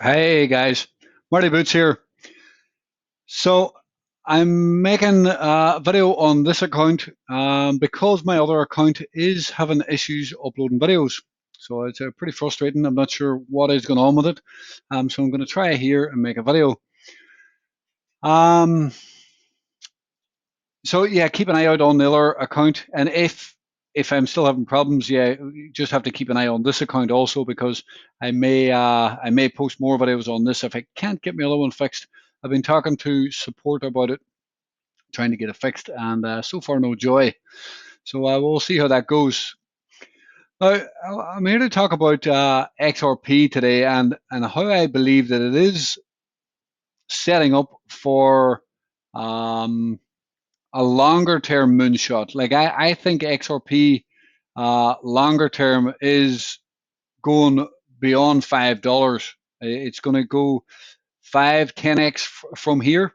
Hey guys, Marty Boots here. So I'm making a video on this account because my other account is having issues uploading videos. So it's pretty frustrating. I'm not sure what is going on with it. So I'm going to try here and make a video. Um, so yeah, keep an eye out on the other account, and if I'm still having problems, yeah, you just have to keep an eye on this account also because I may post more videos on this if I can't get my other one fixed. I've been talking to support about it, trying to get it fixed, and so far no joy. So we'll see how that goes. Now, I'm here to talk about XRP today and how I believe that it is setting up for um, a longer term moonshot. Like I think XRP longer term is going beyond $5. It's going to go 5, 10x from here.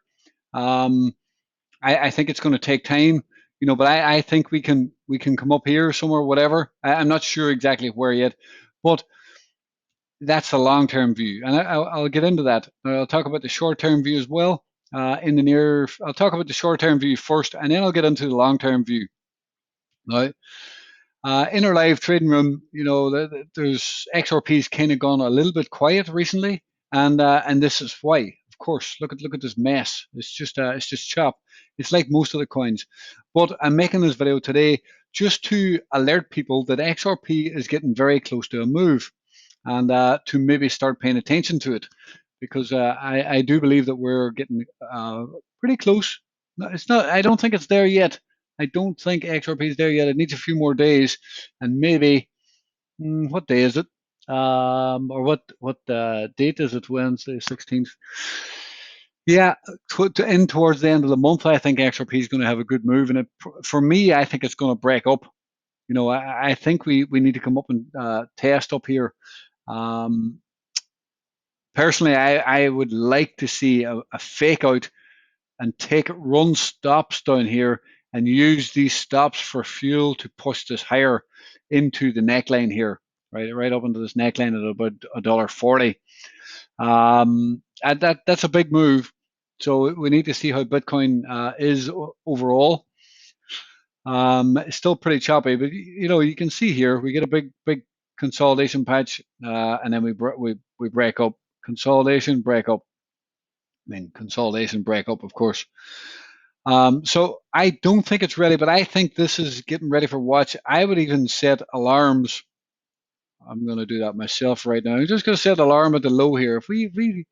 Um, I think it's going to take time, but I think we can come up here somewhere, whatever. I'm not sure exactly where yet, but that's a long term view, and I'll get into that. I'll talk about the short term view as well. I'll talk about the short term view first, and then I'll get into the long term view. Now, in our live trading room, there's XRP's kind of gone a little bit quiet recently, and this is why. Of course, look at this mess. It's just chop. It's like most of the coins. But I'm making this video today just to alert people that XRP is getting very close to a move, and to maybe start paying attention to it, because I do believe that we're getting pretty close. No, it's not. I don't think it's there yet. I don't think XRP is there yet. It needs a few more days, and maybe what day is it? Or what date is it? Wednesday, 16th. Yeah, to end towards the end of the month, I think XRP is going to have a good move, and for me, I think it's going to break up. I think we need to come up and test up here. Um, Personally, I would like to see a fake out and take run stops down here and use these stops for fuel to push this higher into the neckline here, right up into this neckline at about $1.40. And that's a big move. So we need to see how Bitcoin is overall. It's still pretty choppy, but you can see here we get a big consolidation patch, and then we break up, consolidation, break up. I mean, consolidation, break up, of course. So I don't think it's ready, but I think this is getting ready for watch. I would even set alarms. I'm going to do that myself right now. I'm just going to set alarm at the low here. If we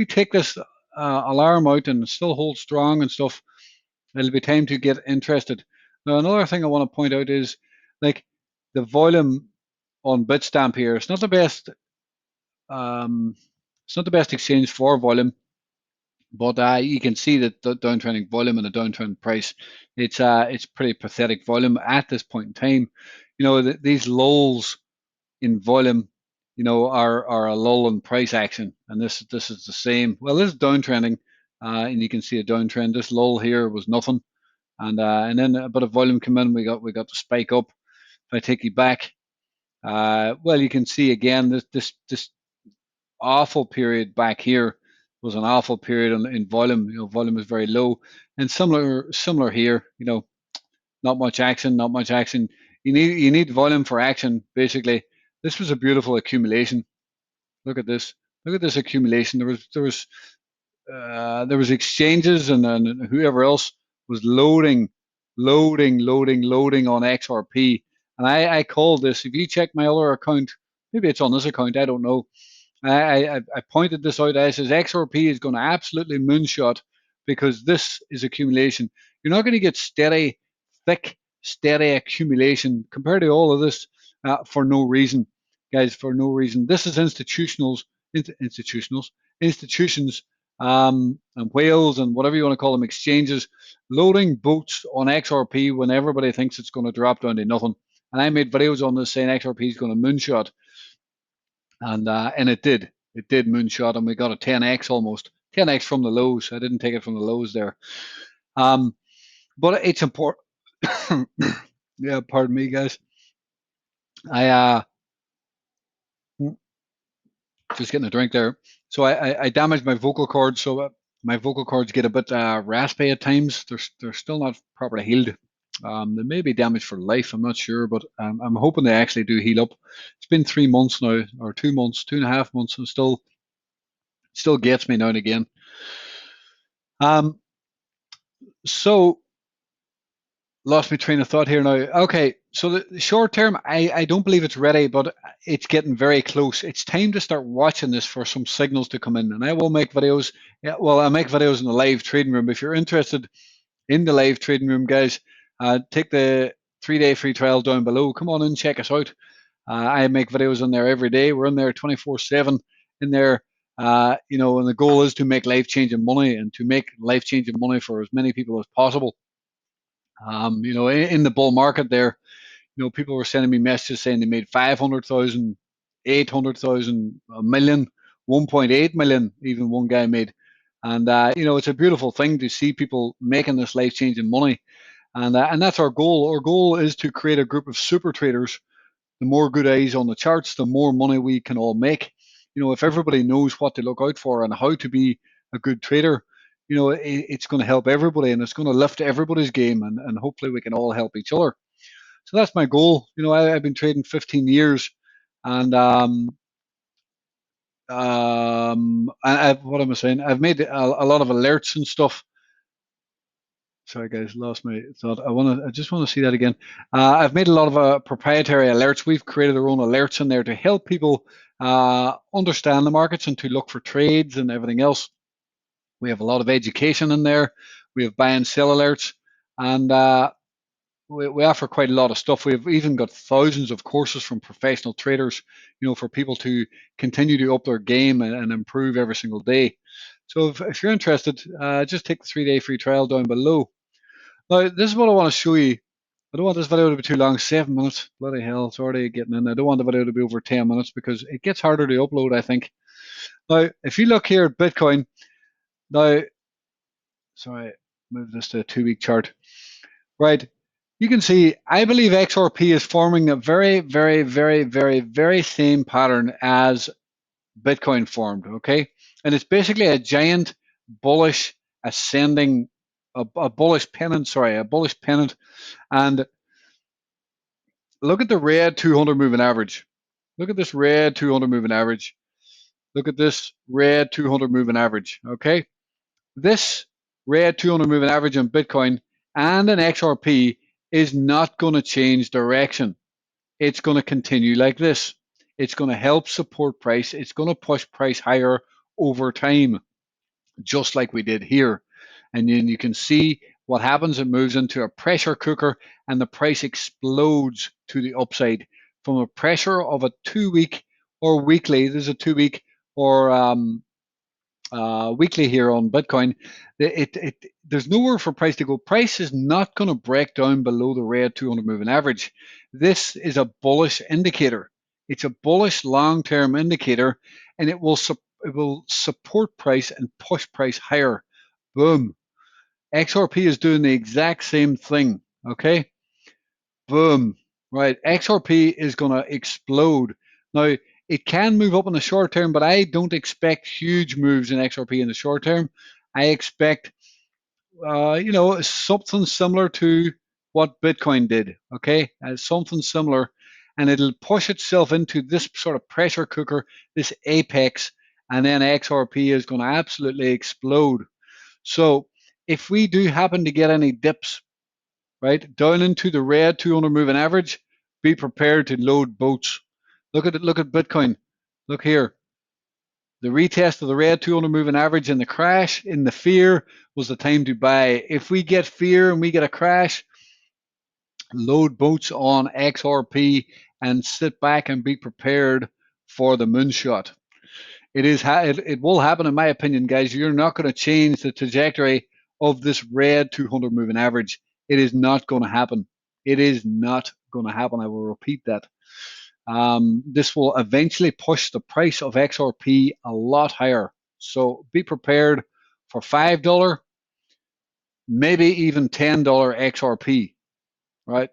take this alarm out and it still holds strong and stuff, it'll be time to get interested. Now, another thing I want to point out is like the volume on Bitstamp here. It's not the best. Um, it's not the best exchange for volume. But you can see that the downtrending volume and the downtrend price, it's pretty pathetic volume at this point in time. These lulls in volume, are a lull in price action, and this is the same. Well, this is downtrending, and you can see a downtrend. This lull here was nothing, and then a bit of volume come in. We got the spike up. If I take you back, well, you can see again this awful period back here was an awful period in volume. Volume is very low, and similar here. Not much action, not much action. You need volume for action. Basically, this was a beautiful accumulation. Look at this. Look at this accumulation. There was exchanges, and whoever else was loading on XRP. And I called this. If you check my other account, maybe it's on this account. I don't know. I pointed this out. I says XRP is going to absolutely moonshot because this is accumulation. You're not going to get steady, thick, steady accumulation compared to all of this for no reason, guys. For no reason. This is institutions, and whales and whatever you want to call them, exchanges, loading boats on XRP when everybody thinks it's going to drop down to nothing. And I made videos on this saying XRP is going to moonshot, and it did. It did moonshot, and we got a 10x almost 10x from the lows. I didn't take it from the lows there, um, but it's important. Yeah, pardon me, guys. I Just getting a drink there. So I damaged my vocal cords, so my vocal cords get a bit raspy at times. They're still not properly healed. They may be damaged for life. I'm not sure, but I'm hoping they actually do heal up. It's been 3 months now, or 2 months, 2.5 months, and still gets me now and again. Um, so lost my train of thought here now. Okay, so the short term, I don't believe it's ready, but it's getting very close. It's time to start watching this for some signals to come in, and I will make videos. Yeah, well, I make videos in the live trading room. If you're interested in the live trading room, guys, take the 3-day free trial down below. Come on in, check us out. I make videos in there every day. We're in there 24/7 in there. And the goal is to make life-changing money and to make life-changing money for as many people as possible. In the bull market there, people were sending me messages saying they made 500,000, 800,000, a million, 1.8 million, even one guy made. And, it's a beautiful thing to see people making this life changing money. And that's our goal. Our goal is to create a group of super traders. The more good eyes on the charts, the more money we can all make. If everybody knows what to look out for and how to be a good trader, it's going to help everybody and it's going to lift everybody's game, and hopefully we can all help each other. So that's my goal. I've been trading 15 years, and what am I saying? I've made a lot of alerts and stuff. Sorry, guys, lost my thought. I just want to see that again. I've made a lot of proprietary alerts. We've created our own alerts in there to help people understand the markets and to look for trades and everything else. We have a lot of education in there. We have buy and sell alerts, and we offer quite a lot of stuff. We've even got thousands of courses from professional traders, for people to continue to up their game and improve every single day. So if you're interested, just take the 3-day free trial down below. Now, this is what I want to show you. I don't want this video to be too long, 7 minutes. Bloody hell, it's already getting in. I don't want the video to be over 10 minutes because it gets harder to upload, I think. Now, if you look here at Bitcoin, now, sorry, move this to a 2-week chart. Right. You can see, I believe XRP is forming a very, very, very, very, very same pattern as Bitcoin formed. Okay. And it's basically a giant bullish ascending, a bullish pennant, sorry, a bullish pennant. And look at the red 200 moving average. Look at this red 200 moving average. Look at this red 200 moving average. Okay. This red 200 moving average on Bitcoin and an XRP is not going to change direction. It's going to continue like this. It's going to help support price. It's going to push price higher over time, just like we did here. And then you can see what happens. It moves into a pressure cooker and the price explodes to the upside from a pressure of a 2-week or weekly. There's a 2-week or weekly here on Bitcoin. There's nowhere for price to go. Price is not going to break down below the red 200 moving average. This is a bullish indicator. It's a bullish long-term indicator, and it will support price and push price higher. Boom. XRP is doing the exact same thing. Okay. Boom. Right. XRP is going to explode. Now, it can move up in the short term, but I don't expect huge moves in XRP in the short term. I expect, something similar to what Bitcoin did. Okay. Something similar. And it'll push itself into this sort of pressure cooker, this apex, and then XRP is going to absolutely explode. So if we do happen to get any dips, right, down into the red 200 moving average, be prepared to load boats. Look at it. Look at Bitcoin. Look here. The retest of the red 200 moving average in the crash, in the fear, was the time to buy. If we get fear and we get a crash, load boats on XRP and sit back and be prepared for the moonshot. It will happen, in my opinion, guys. You're not going to change the trajectory of this red 200 moving average. It is not going to happen. It is not going to happen. I will repeat that. This will eventually push the price of XRP a lot higher. So be prepared for $5, maybe even $10 XRP, right?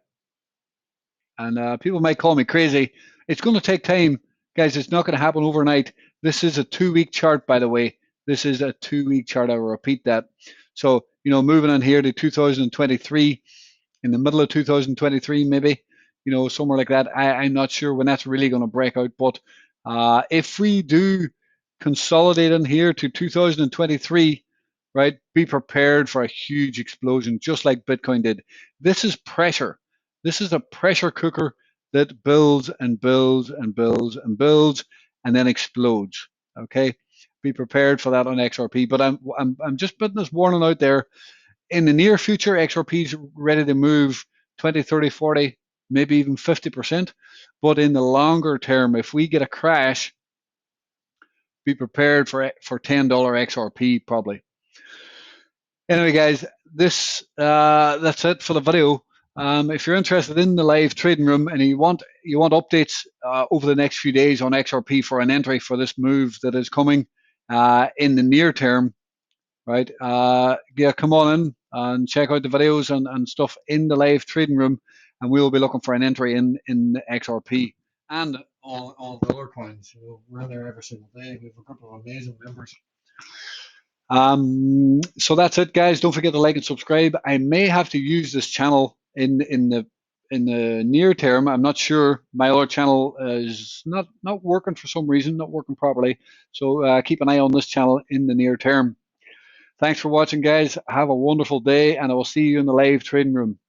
And people might call me crazy. It's going to take time, guys. It's not going to happen overnight. This is a 2 week chart, by the way. This is a 2 week chart. I will repeat that. So, moving on here to 2023, in the middle of 2023, maybe, somewhere like that. I'm not sure when that's really going to break out. But if we do consolidate in here to 2023, right, be prepared for a huge explosion, just like Bitcoin did. This is pressure. This is a pressure cooker that builds and builds and builds and builds and then explodes. Okay, be prepared for that on XRP. But I'm just putting this warning out there. In the near future, XRP is ready to move 20, 30, 40, maybe even 50%. But in the longer term, if we get a crash, be prepared for $10 XRP probably. Anyway, guys, that's it for the video. If you're interested in the live trading room and you want updates over the next few days on XRP for an entry for this move that is coming in the near term, right? Yeah, come on in and check out the videos and stuff in the live trading room, and we will be looking for an entry in XRP and all the other coins. We're in there every single day. We have a couple of amazing members. So that's it, guys. Don't forget to like and subscribe. I may have to use this channel in the near term. I'm not sure. My other channel is not working for some reason, not working properly. So keep an eye on this channel in the near term. Thanks for watching, guys. Have a wonderful day, and I will see you in the live trading room.